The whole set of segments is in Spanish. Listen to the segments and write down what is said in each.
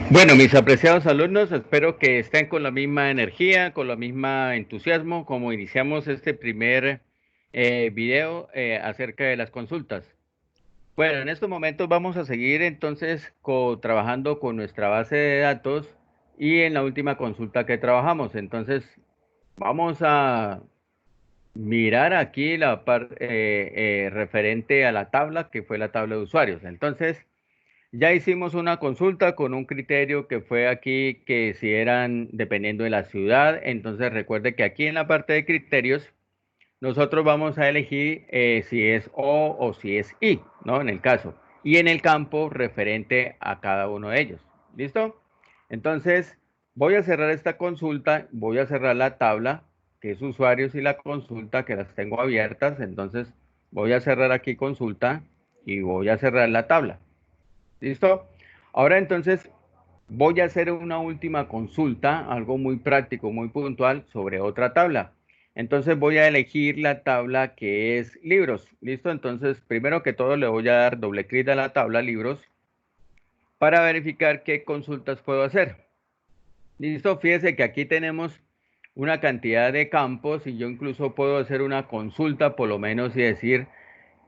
Bueno, mis apreciados alumnos, espero que estén con la misma energía, con la misma entusiasmo como iniciamos este primer video acerca de las consultas. Bueno, en estos momentos vamos a seguir entonces trabajando con nuestra base de datos y en la última consulta que trabajamos. Entonces, vamos a mirar aquí la parte referente a la tabla, que fue la tabla de usuarios. Entonces, ya hicimos una consulta con un criterio que fue aquí que si eran dependiendo de la ciudad, entonces recuerde que aquí en la parte de criterios nosotros vamos a elegir si es o si es y, ¿no? En el caso. Y en el campo referente a cada uno de ellos. ¿Listo? Entonces voy a cerrar esta consulta, voy a cerrar la tabla que es usuarios y la consulta que las tengo abiertas. Entonces voy a cerrar aquí consulta y voy a cerrar la tabla. ¿Listo? Ahora entonces voy a hacer una última consulta, algo muy práctico, muy puntual sobre otra tabla. Entonces voy a elegir la tabla que es libros. ¿Listo? Entonces, primero que todo le voy a dar doble clic a la tabla libros para verificar qué consultas puedo hacer. ¿Listo? Fíjese que aquí tenemos una cantidad de campos y yo incluso puedo hacer una consulta por lo menos y decir,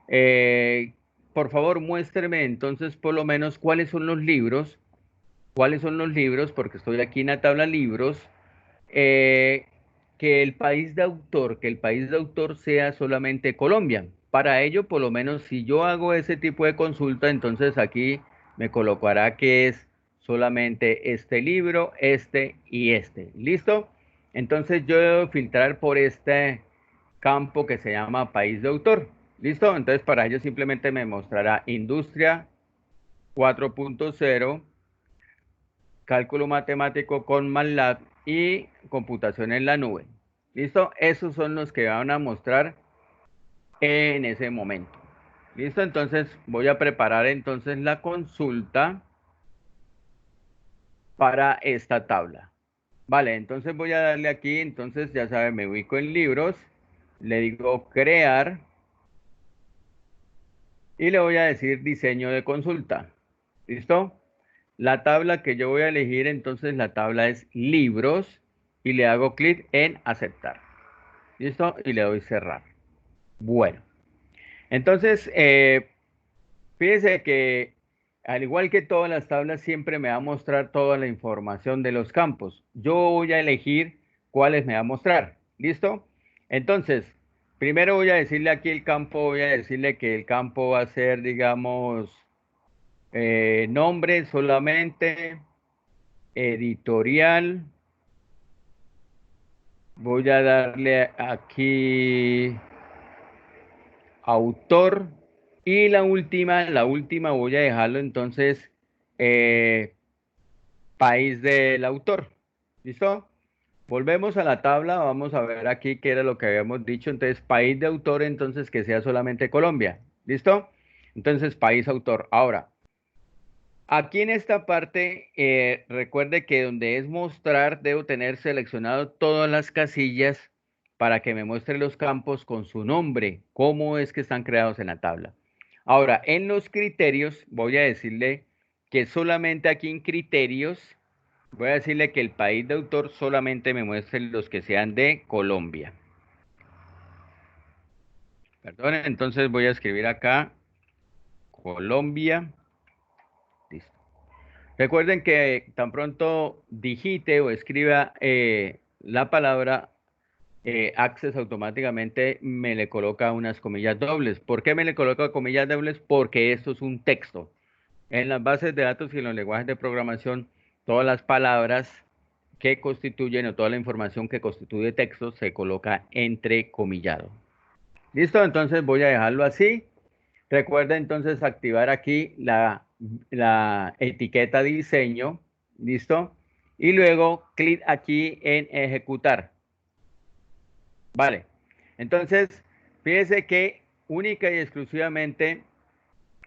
eh, por favor muéstreme entonces por lo menos cuáles son los libros, porque estoy aquí en la tabla libros, eh, que el país de autor sea solamente Colombia. Para ello, por lo menos, si yo hago ese tipo de consulta, entonces aquí me colocará que es solamente este libro, este y este. ¿Listo? Entonces yo debo filtrar por este campo que se llama país de autor. ¿Listo? Entonces para ello simplemente me mostrará industria 4.0, cálculo matemático con MATLAB y computación en la nube. ¿Listo? Esos son los que van a mostrar en ese momento. ¿Listo? Entonces voy a preparar entonces la consulta para esta tabla. Vale, entonces voy a darle aquí, entonces ya saben, me ubico en libros, le digo crear y le voy a decir diseño de consulta. ¿Listo? La tabla que yo voy a elegir, entonces la tabla es libros y le hago clic en aceptar. ¿Listo? Y le doy cerrar. Bueno, entonces, fíjese que al igual que todas las tablas, siempre me va a mostrar toda la información de los campos. Yo voy a elegir cuáles me va a mostrar. ¿Listo? Entonces, primero voy a decirle aquí el campo, voy a decirle que el campo va a ser, digamos, nombre solamente, editorial. Voy a darle aquí autor. Y la última voy a dejarlo entonces eh, país del autor. ¿Listo? Volvemos a la tabla, vamos a ver aquí qué era lo que habíamos dicho. Entonces, país de autor, entonces que sea solamente Colombia. ¿Listo? Entonces, país autor. Ahora, aquí en esta parte, recuerde que donde es mostrar, debo tener seleccionado todas las casillas para que me muestre los campos con su nombre, cómo es que están creados en la tabla. Ahora, en los criterios, voy a decirle que solamente aquí en criterios, voy a decirle que el país de autor solamente me muestre los que sean de Colombia. Perdón, entonces voy a escribir acá Colombia. Listo. Recuerden que tan pronto digite o escriba la palabra Access, automáticamente me le coloca unas comillas dobles. ¿Por qué me le coloca comillas dobles? Porque esto es un texto. En las bases de datos y en los lenguajes de programación, todas las palabras que constituyen o toda la información que constituye texto se coloca entrecomillado. ¿Listo? Entonces voy a dejarlo así. Recuerda entonces activar aquí la etiqueta diseño, ¿listo? Y luego clic aquí en ejecutar. Vale. Entonces, fíjese que única y exclusivamente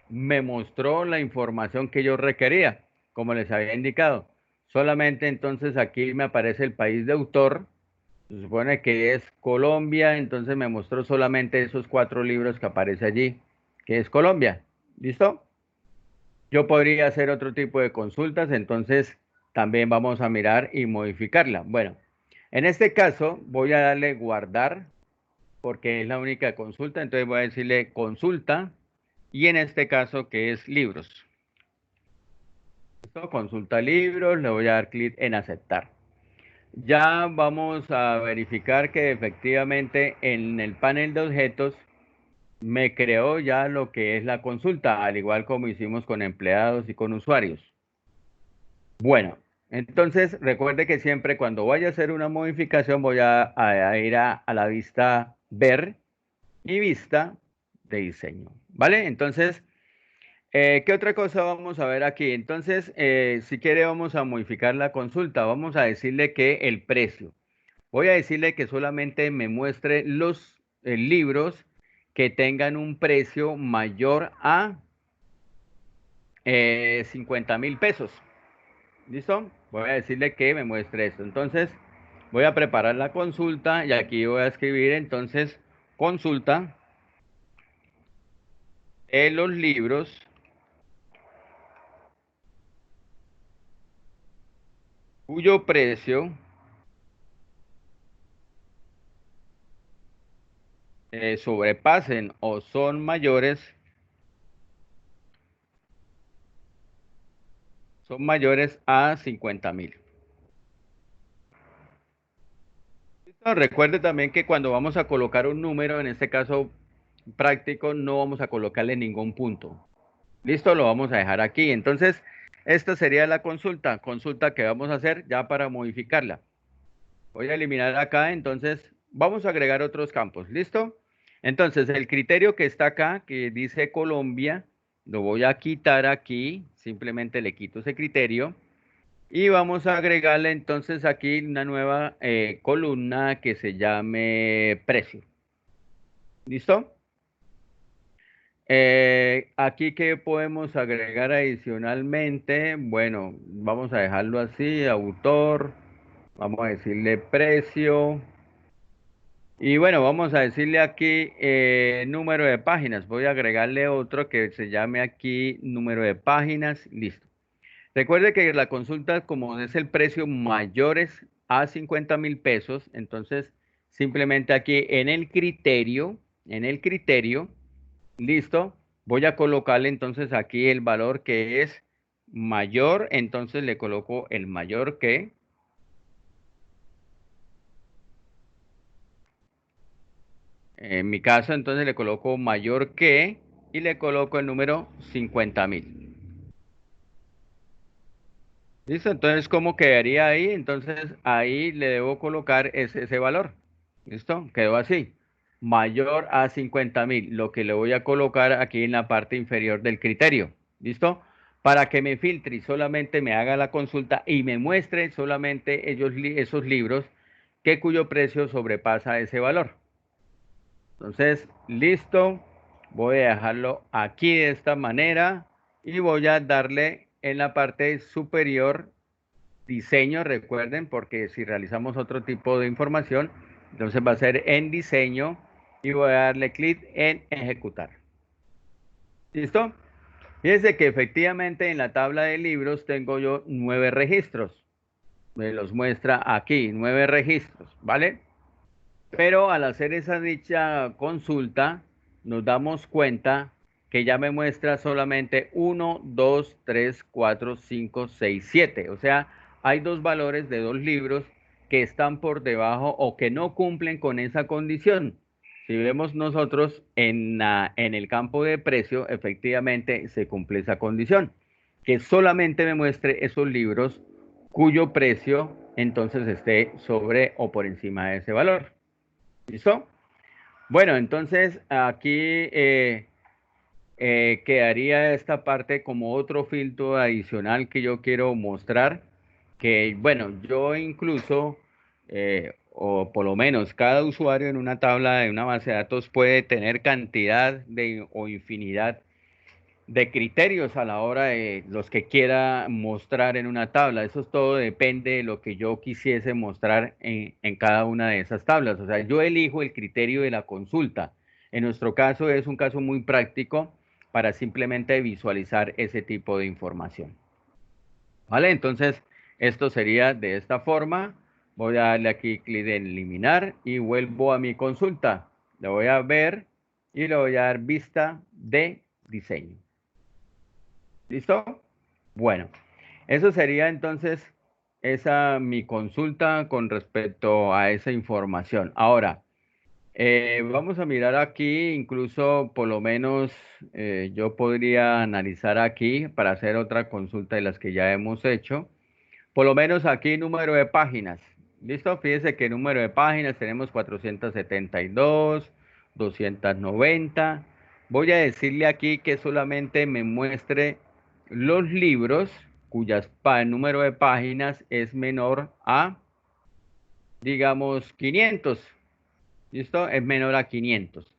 me mostró la información que yo requería, como les había indicado. Solamente entonces aquí me aparece el país de autor. Se supone que es Colombia, entonces me mostró solamente esos 4 libros que aparece allí, que es Colombia. ¿Listo? Yo podría hacer otro tipo de consultas, entonces también vamos a mirar y modificarla. Bueno, en este caso voy a darle guardar porque es la única consulta, entonces voy a decirle consulta y en este caso que es libros. ¿Listo? Consulta libros, le voy a dar clic en aceptar. Ya vamos a verificar que efectivamente en el panel de objetos me creó ya lo que es la consulta, al igual como hicimos con empleados y con usuarios. Bueno, entonces recuerde que siempre cuando vaya a hacer una modificación voy a ir a la vista ver y vista de diseño, ¿vale? Entonces, ¿qué otra cosa vamos a ver aquí? Entonces, si quiere vamos a modificar la consulta, vamos a decirle que el precio. Voy a decirle que solamente me muestre los libros que tengan un precio mayor a 50.000 pesos. ¿Listo? Voy a decirle que me muestre esto. Entonces, voy a preparar la consulta y aquí voy a escribir entonces consulta de los libros cuyo precio sobrepasen o son mayores a 50.000. Recuerde también que cuando vamos a colocar un número, en este caso práctico, no vamos a colocarle ningún punto. Listo, lo vamos a dejar aquí. Entonces, esta sería la consulta que vamos a hacer ya para modificarla. Voy a eliminar acá, entonces vamos a agregar otros campos. ¿Listo? Entonces, el criterio que está acá, que dice Colombia, lo voy a quitar aquí, simplemente le quito ese criterio. Y vamos a agregarle entonces aquí una nueva columna que se llame precio. ¿Listo? Aquí que podemos agregar adicionalmente, bueno, vamos a dejarlo así, autor, vamos a decirle precio. Y bueno, vamos a decirle aquí número de páginas. Voy a agregarle otro que se llame aquí número de páginas. Listo. Recuerde que la consulta, como es el precio mayores a 50.000 pesos, entonces simplemente aquí en el criterio, listo, voy a colocarle entonces aquí el valor que es mayor, entonces le coloco el mayor que, en mi caso entonces le coloco mayor que y le coloco el número 50.000. ¿Listo? Entonces, ¿cómo quedaría ahí? Entonces, ahí le debo colocar ese valor. ¿Listo? Quedó así. Mayor a 50.000. Lo que le voy a colocar aquí en la parte inferior del criterio. ¿Listo? Para que me filtre y solamente me haga la consulta y me muestre solamente esos libros cuyo precio sobrepasa ese valor. Entonces, listo. Voy a dejarlo aquí de esta manera y voy a darle en la parte superior diseño, recuerden, porque si realizamos otro tipo de información, entonces va a ser en diseño y voy a darle clic en ejecutar. ¿Listo? Fíjense que efectivamente en la tabla de libros tengo yo 9 registros. Me los muestra aquí, 9 registros, ¿vale? Pero al hacer esa dicha consulta, nos damos cuenta que ya me muestra solamente 1, 2, 3, 4, 5, 6, 7. O sea, hay dos valores de dos libros que están por debajo o que no cumplen con esa condición. Si vemos nosotros en el campo de precio, efectivamente se cumple esa condición. Que solamente me muestre esos libros cuyo precio entonces esté sobre o por encima de ese valor. ¿Listo? Bueno, entonces aquí quedaría esta parte como otro filtro adicional que yo quiero mostrar, que bueno, yo incluso, o por lo menos cada usuario en una tabla de una base de datos puede tener cantidad o infinidad de criterios a la hora de los que quiera mostrar en una tabla. Eso todo depende de lo que yo quisiese mostrar en cada una de esas tablas. O sea, yo elijo el criterio de la consulta. En nuestro caso es un caso muy práctico para simplemente visualizar ese tipo de información. ¿Vale? Entonces, Esto sería de esta forma. Voy a darle aquí clic en eliminar y vuelvo a mi consulta. Le voy a ver y le voy a dar vista de diseño. ¿Listo? Bueno, eso sería entonces esa mi consulta con respecto a esa información. Ahora, vamos a mirar aquí, incluso por lo menos yo podría analizar aquí para hacer otra consulta de las que ya hemos hecho. Por lo menos aquí número de páginas. ¿Listo? Fíjese que número de páginas tenemos 472, 290. Voy a decirle aquí que solamente me muestre los libros cuyas número de páginas es menor a, digamos, 500. ¿Listo? Es menor a 500.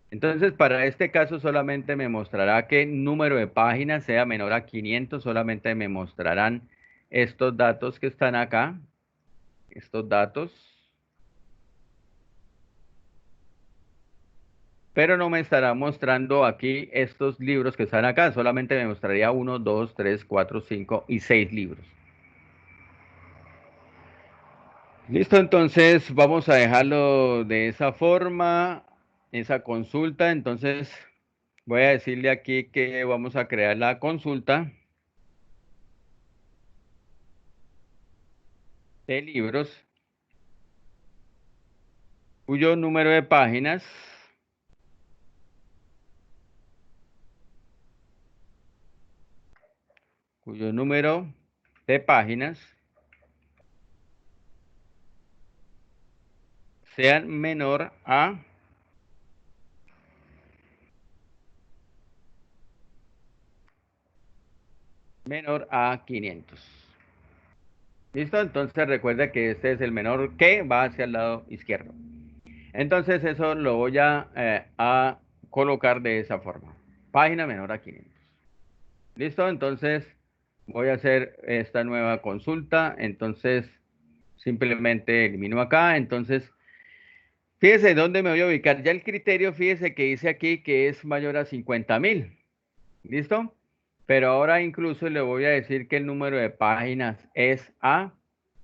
Entonces, para este caso solamente me mostrará que número de páginas sea menor a 500. Solamente me mostrarán estos datos que están acá. Estos datos. Pero no me estará mostrando aquí estos libros que están acá. Solamente me mostraría 1, 2, 3, 4, 5 y 6 libros. Listo, entonces vamos a dejarlo de esa forma, esa consulta. Entonces voy a decirle aquí que vamos a crear la consulta de libros cuyo número de páginas cuyo número de páginas sean menor a 500. ¿Listo? Entonces recuerda que este es el menor que va hacia el lado izquierdo. Entonces eso lo voy a colocar de esa forma. Página menor a 500. ¿Listo? Entonces voy a hacer esta nueva consulta. Entonces simplemente elimino acá. Entonces fíjese dónde me voy a ubicar. Ya el criterio, fíjese que dice aquí que es mayor a 50.000. ¿Listo? Pero ahora incluso le voy a decir que el número de páginas es a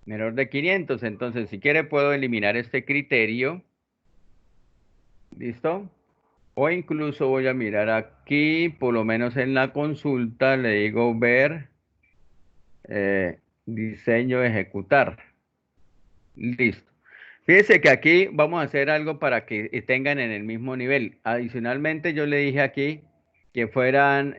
menor de 500. Entonces, si quiere, puedo eliminar este criterio. ¿Listo? O incluso voy a mirar aquí, por lo menos en la consulta, le digo ver diseño ejecutar. Listo. Fíjese que aquí vamos a hacer algo para que tengan en el mismo nivel. Adicionalmente, yo le dije aquí que fueran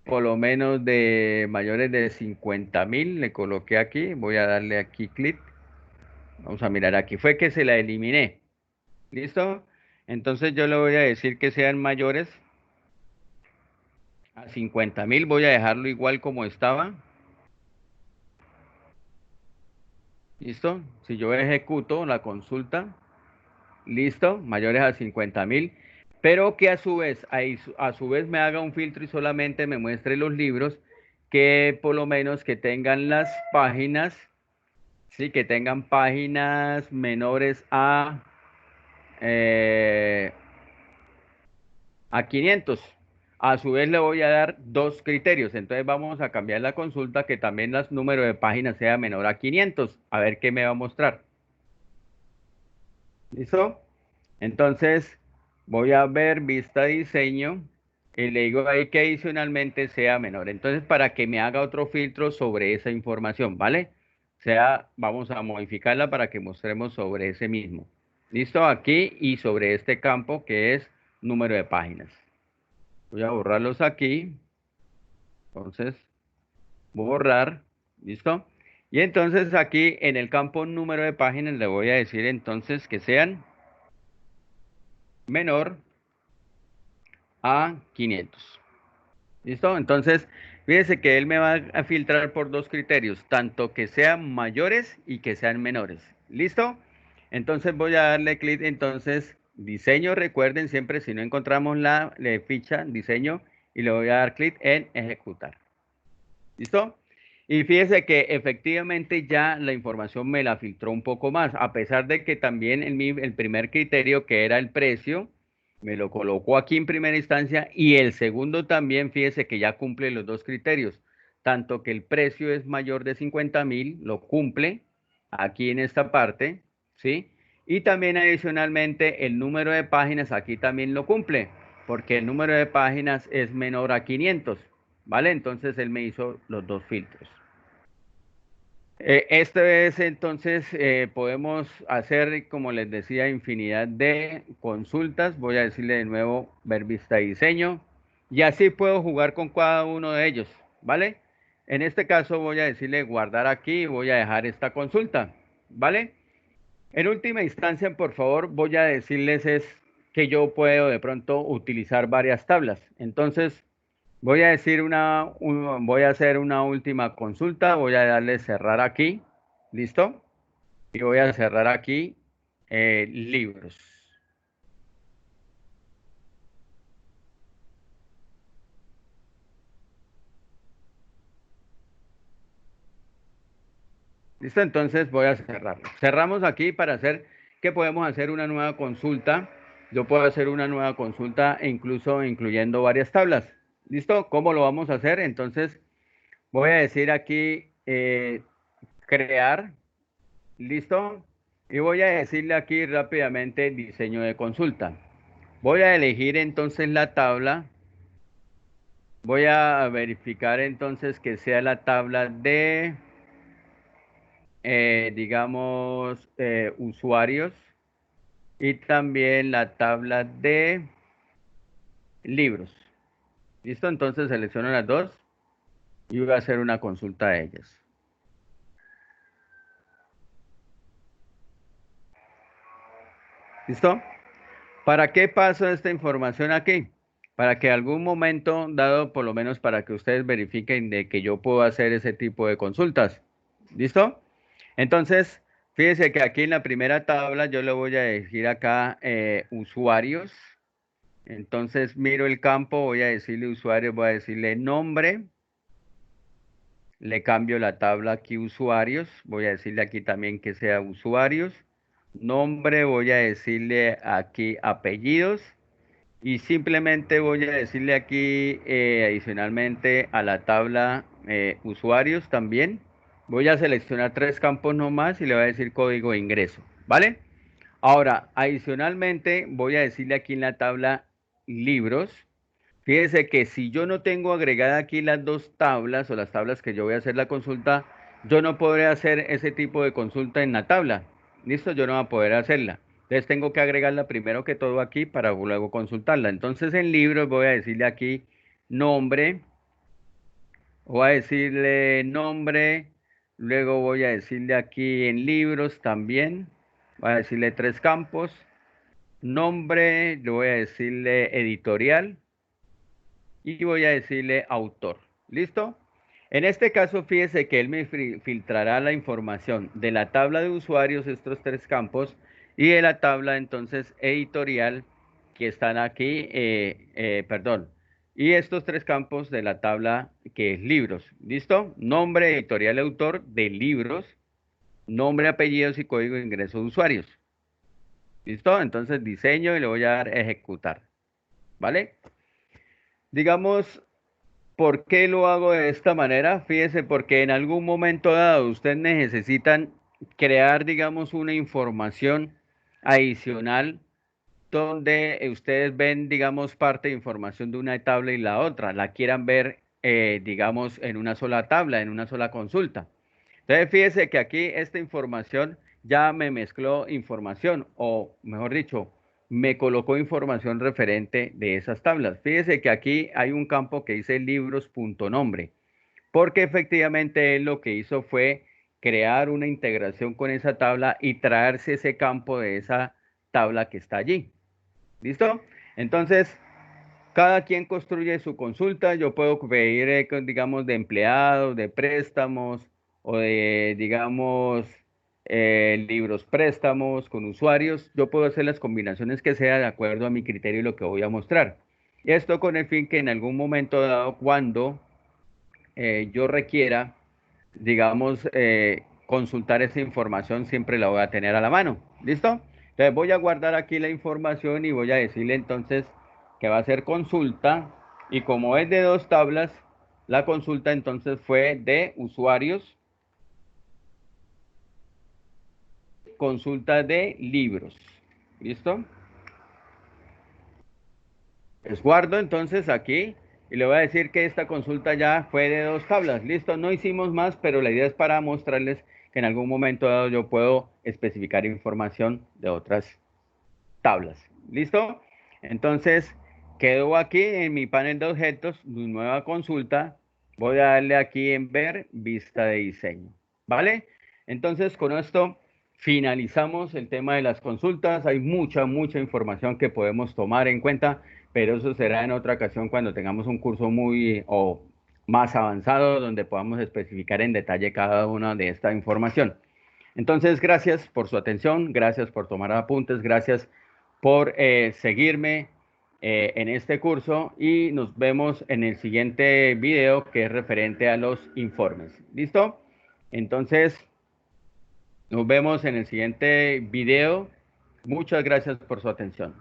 por lo menos de mayores de 50.000. Le coloqué aquí. Voy a darle aquí clic. Vamos a mirar aquí. Fue que se la eliminé. ¿Listo? Entonces yo le voy a decir que sean mayores a 50.000. Voy a dejarlo igual como estaba. ¿Listo? Si yo ejecuto la consulta, listo, mayores a 50.000, pero que a su vez, a su vez me haga un filtro y solamente me muestre los libros que por lo menos que tengan las páginas, sí, que tengan páginas menores eh, a 500. A su vez le voy a dar dos criterios. Entonces vamos a cambiar la consulta que también el número de páginas sea menor a 500. A ver qué me va a mostrar. ¿Listo? Entonces voy a ver vista diseño y le digo ahí que adicionalmente sea menor. Entonces para que me haga otro filtro sobre esa información, ¿vale? O sea, vamos a modificarla para que mostremos sobre ese mismo. ¿Listo? Aquí y sobre este campo que es número de páginas. Voy a borrarlos aquí. Entonces, borrar. ¿Listo? Y entonces aquí en el campo número de páginas le voy a decir entonces que sean menor a 500. ¿Listo? Entonces, fíjese que él me va a filtrar por dos criterios, tanto que sean mayores y que sean menores. ¿Listo? Entonces voy a darle clic, entonces, diseño, recuerden siempre si no encontramos la ficha, diseño, y le voy a dar clic en ejecutar. ¿Listo? Y fíjese que efectivamente ya la información me la filtró un poco más, a pesar de que también el primer criterio, que era el precio, me lo colocó aquí en primera instancia, y el segundo también, fíjese que ya cumple los dos criterios, tanto que el precio es mayor de 50.000, lo cumple aquí en esta parte, ¿sí? Y también adicionalmente el número de páginas aquí también lo cumple, porque el número de páginas es menor a 500, ¿vale? Entonces él me hizo los dos filtros. Esta vez entonces podemos hacer, como les decía, infinidad de consultas. Voy a decirle de nuevo ver vista y diseño. Y así puedo jugar con cada uno de ellos, ¿vale? En este caso voy a decirle guardar aquí y voy a dejar esta consulta, ¿vale? En última instancia, por favor, voy a decirles es que yo puedo de pronto utilizar varias tablas. Entonces, voy a decir voy a hacer una última consulta, voy a darle cerrar aquí, ¿listo? Y voy a cerrar aquí libros. ¿Listo? Entonces voy a cerrarlo. Cerramos aquí para hacer que podemos hacer una nueva consulta. Yo puedo hacer una nueva consulta e incluso incluyendo varias tablas. ¿Listo? ¿Cómo lo vamos a hacer? Entonces voy a decir aquí crear, ¿listo? Y voy a decirle aquí rápidamente diseño de consulta. Voy a elegir entonces la tabla. Voy a verificar entonces que sea la tabla de, digamos, usuarios y también la tabla de libros. ¿Listo? Entonces selecciono las dos y voy a hacer una consulta a ellas. ¿Listo? ¿Para qué paso esta información aquí? Para que algún momento dado, por lo menos para que ustedes verifiquen de que yo puedo hacer ese tipo de consultas. ¿Listo? Entonces, fíjense que aquí en la primera tabla yo le voy a decir acá usuarios. Entonces miro el campo, voy a decirle usuarios, voy a decirle nombre. Le cambio la tabla aquí usuarios. Voy a decirle aquí también que sea usuarios. Nombre, voy a decirle aquí apellidos. Y simplemente voy a decirle aquí adicionalmente a la tabla usuarios también. Voy a seleccionar tres campos nomás y le voy a decir código de ingreso, ¿vale? Ahora, adicionalmente voy a decirle aquí en la tabla libros. Fíjese que si yo no tengo agregada aquí las dos tablas o las tablas que yo voy a hacer la consulta, yo no podré hacer ese tipo de consulta en la tabla. ¿Listo? Yo no voy a poder hacerla. Entonces tengo que agregarla primero que todo aquí para luego consultarla. Entonces en libros voy a decirle aquí nombre, voy a decirle nombre, luego voy a decirle aquí en libros también, voy a decirle tres campos, nombre, le voy a decirle editorial y voy a decirle autor. ¿Listo? En este caso, fíjese que él me filtrará la información de la tabla de usuarios, estos tres campos, y de la tabla entonces editorial que están aquí, perdón, y estos tres campos de la tabla que es libros. ¿Listo? Nombre, editorial, autor de libros, nombre, apellidos y código de ingreso de usuarios. ¿Listo? Entonces diseño y le voy a dar ejecutar. ¿Vale? Digamos, ¿por qué lo hago de esta manera? Fíjese, porque en algún momento dado ustedes necesitan crear, digamos, una información adicional donde ustedes ven, digamos, parte de información de una tabla y la otra, la quieran ver, digamos, en una sola tabla, en una sola consulta. Entonces, fíjese que aquí esta información ya me mezcló información, o mejor dicho, me colocó información referente de esas tablas. Fíjese que aquí hay un campo que dice libros.nombre, porque efectivamente él lo que hizo fue crear una integración con esa tabla y traerse ese campo de esa tabla que está allí. ¿Listo? Entonces, cada quien construye su consulta. Yo puedo pedir, digamos, de empleados, de préstamos o de, digamos, libros préstamos con usuarios. Yo puedo hacer las combinaciones que sea de acuerdo a mi criterio y lo que voy a mostrar. Y esto con el fin que en algún momento dado, cuando yo requiera, digamos, consultar esa información, siempre la voy a tener a la mano. ¿Listo? Entonces voy a guardar aquí la información y voy a decirle entonces que va a ser consulta y como es de dos tablas, La consulta entonces fue de usuarios, consulta de libros. ¿Listo? Guardo entonces aquí y le voy a decir que esta consulta ya fue de 2 tablas. Listo, no hicimos más, pero la idea es para mostrarles que en algún momento dado yo puedo especificar información de otras tablas. ¿Listo? Entonces, quedo aquí en mi panel de objetos, mi nueva consulta. Voy a darle aquí en ver vista de diseño. ¿Vale? Entonces, con esto finalizamos el tema de las consultas. Hay mucha información que podemos tomar en cuenta, pero eso será en otra ocasión cuando tengamos un curso muy o más avanzado donde podamos especificar en detalle cada una de esta información. Entonces, gracias por su atención, gracias por tomar apuntes, gracias por seguirme en este curso y nos vemos en el siguiente video que es referente a los informes. ¿Listo? Entonces, nos vemos en el siguiente video. Muchas gracias por su atención.